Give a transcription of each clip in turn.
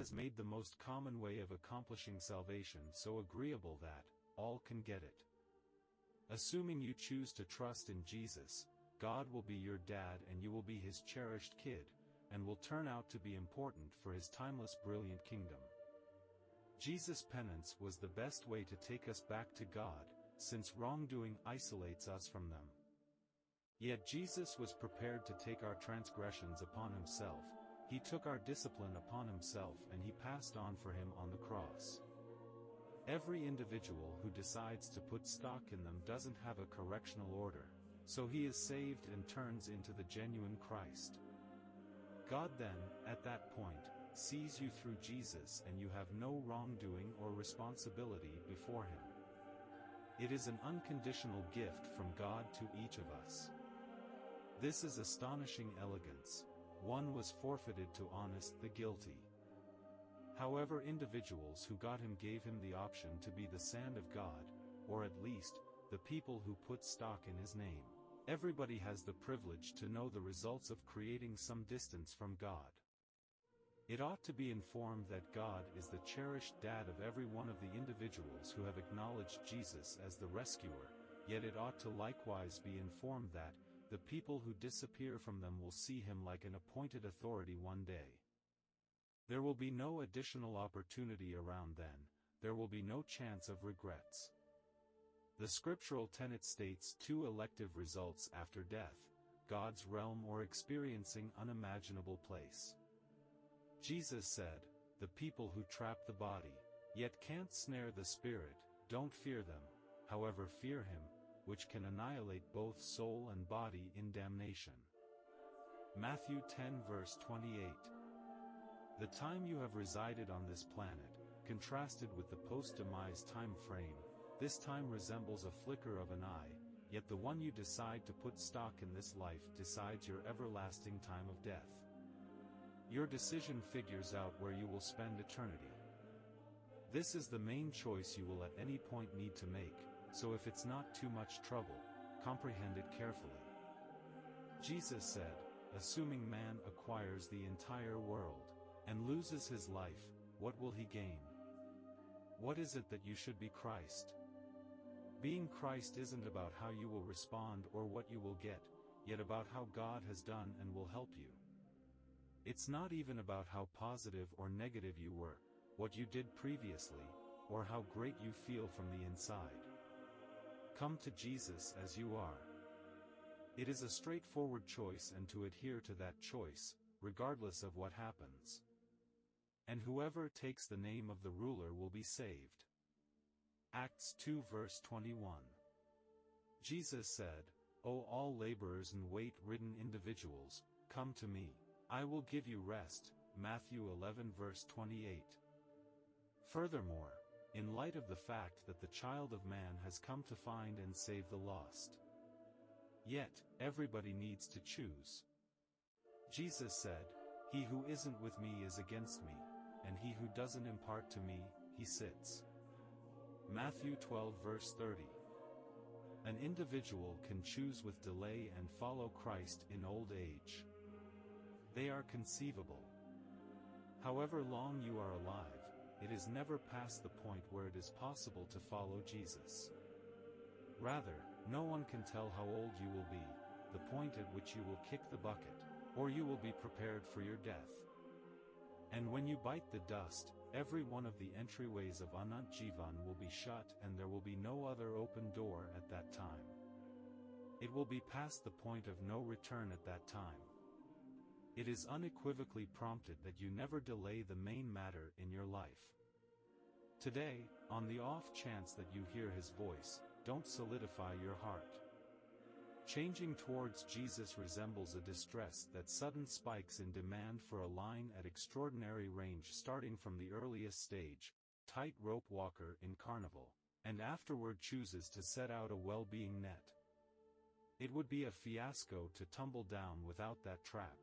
has made the most common way of accomplishing salvation so agreeable that all can get it. Assuming you choose to trust in Jesus, God will be your dad and you will be his cherished kid, and will turn out to be important for his timeless brilliant kingdom. Jesus' penance was the best way to take us back to God, since wrongdoing isolates us from them. Yet Jesus was prepared to take our transgressions upon himself, he took our discipline upon himself and he passed on for him on the cross. Every individual who decides to put stock in them doesn't have a correctional order, so he is saved and turns into the genuine Christ. God then, at that point, sees you through Jesus and you have no wrongdoing or responsibility before him. It is an unconditional gift from God to each of us. This is astonishing elegance. One was forfeited to honest the guilty. However, individuals who got him gave him the option to be the sand of God, or at least, the people who put stock in his name. Everybody has the privilege to know the results of creating some distance from God. It ought to be informed that God is the cherished dad of every one of the individuals who have acknowledged Jesus as the rescuer, yet it ought to likewise be informed that the people who disappear from them will see him like an appointed authority one day. There will be no additional opportunity around then, there will be no chance of regrets. The scriptural tenet states 2 elective results after death: God's realm or experiencing unimaginable place. Jesus said, "The people who trap the body, yet can't snare the spirit, don't fear them, however fear him, which can annihilate both soul and body in damnation." Matthew 10 verse 28. The time you have resided on this planet, contrasted with the post-demise time frame, this time resembles a flicker of an eye, yet the one you decide to put stock in this life decides your everlasting time of death. Your decision figures out where you will spend eternity. This is the main choice you will at any point need to make, so if it's not too much trouble, comprehend it carefully. Jesus said, "Assuming man acquires the entire world, and loses his life, what will he gain? What is it that you should be Christ?" Being Christ isn't about how you will respond or what you will get, yet about how God has done and will help you. It's not even about how positive or negative you were, what you did previously, or how great you feel from the inside. Come to Jesus as you are. It is a straightforward choice, and to adhere to that choice, regardless of what happens. And whoever takes the name of the ruler will be saved. Acts 2 verse 21. Jesus said, "O all laborers and weight-ridden individuals, come to me. I will give you rest." Matthew 11 verse 28. Furthermore, in light of the fact that the child of man has come to find and save the lost. Yet, everybody needs to choose. Jesus said, "He who isn't with me is against me, and he who doesn't impart to me, he sits." Matthew 12 verse 30. An individual can choose with delay and follow Christ in old age. They are conceivable. However long you are alive, it is never past the point where it is possible to follow Jesus. Rather, no one can tell how old you will be, the point at which you will kick the bucket, or you will be prepared for your death. And when you bite the dust, every one of the entryways of Anant Jivan will be shut and there will be no other open door at that time. It will be past the point of no return at that time. It is unequivocally prompted that you never delay the main matter in your life. Today, on the off chance that you hear his voice, don't solidify your heart. Changing towards Jesus resembles a distress that sudden spikes in demand for a line at extraordinary range, starting from the earliest stage, tight-rope walker in carnival, and afterward chooses to set out a well-being net. It would be a fiasco to tumble down without that trap.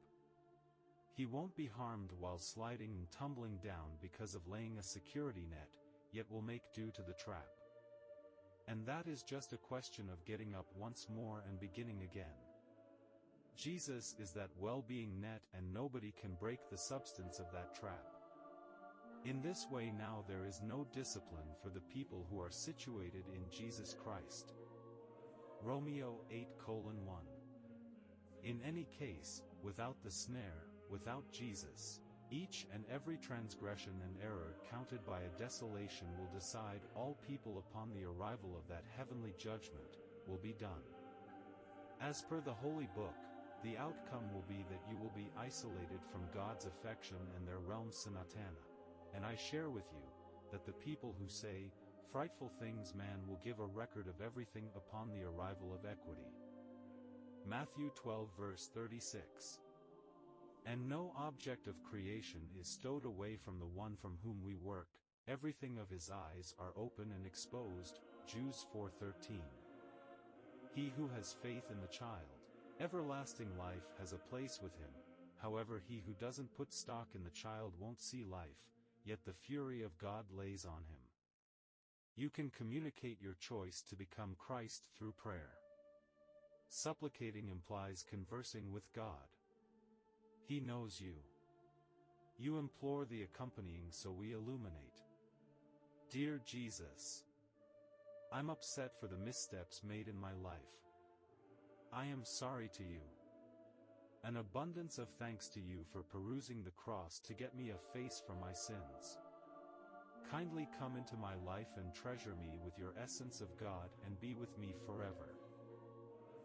He won't be harmed while sliding and tumbling down because of laying a security net, yet will make do to the trap. And that is just a question of getting up once more and beginning again. Jesus is that well-being net, and nobody can break the substance of that trap. In this way now there is no discipline for the people who are situated in Jesus Christ. Romeo 8:1. In any case, without the snare, without Jesus, each and every transgression and error counted by a desolation will decide all people upon the arrival of that heavenly judgment, will be done. As per the Holy Book, the outcome will be that you will be isolated from God's affection and their realm Sanatana. And I share with you, that the people who say, frightful things man will give a record of everything upon the arrival of equity. Matthew 12 verse 36. And no object of creation is stowed away from the one from whom we work, everything of his eyes are open and exposed, Jews 4:13. He who has faith in the child, everlasting life has a place with him, however he who doesn't put stock in the child won't see life, yet the fury of God lays on him. You can communicate your choice to become Christ through prayer. Supplicating implies conversing with God. He knows you. You implore the accompanying, so we illuminate. Dear Jesus, I'm upset for the missteps made in my life. I am sorry to you. An abundance of thanks to you for perusing the cross to get me a face for my sins. Kindly come into my life and treasure me with your essence of God and be with me forever.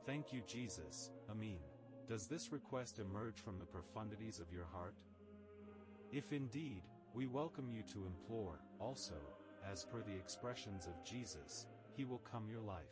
Thank you, Jesus. Amen. Does this request emerge from the profundities of your heart? If indeed, we welcome you to implore, also, as per the expressions of Jesus, He will come your life.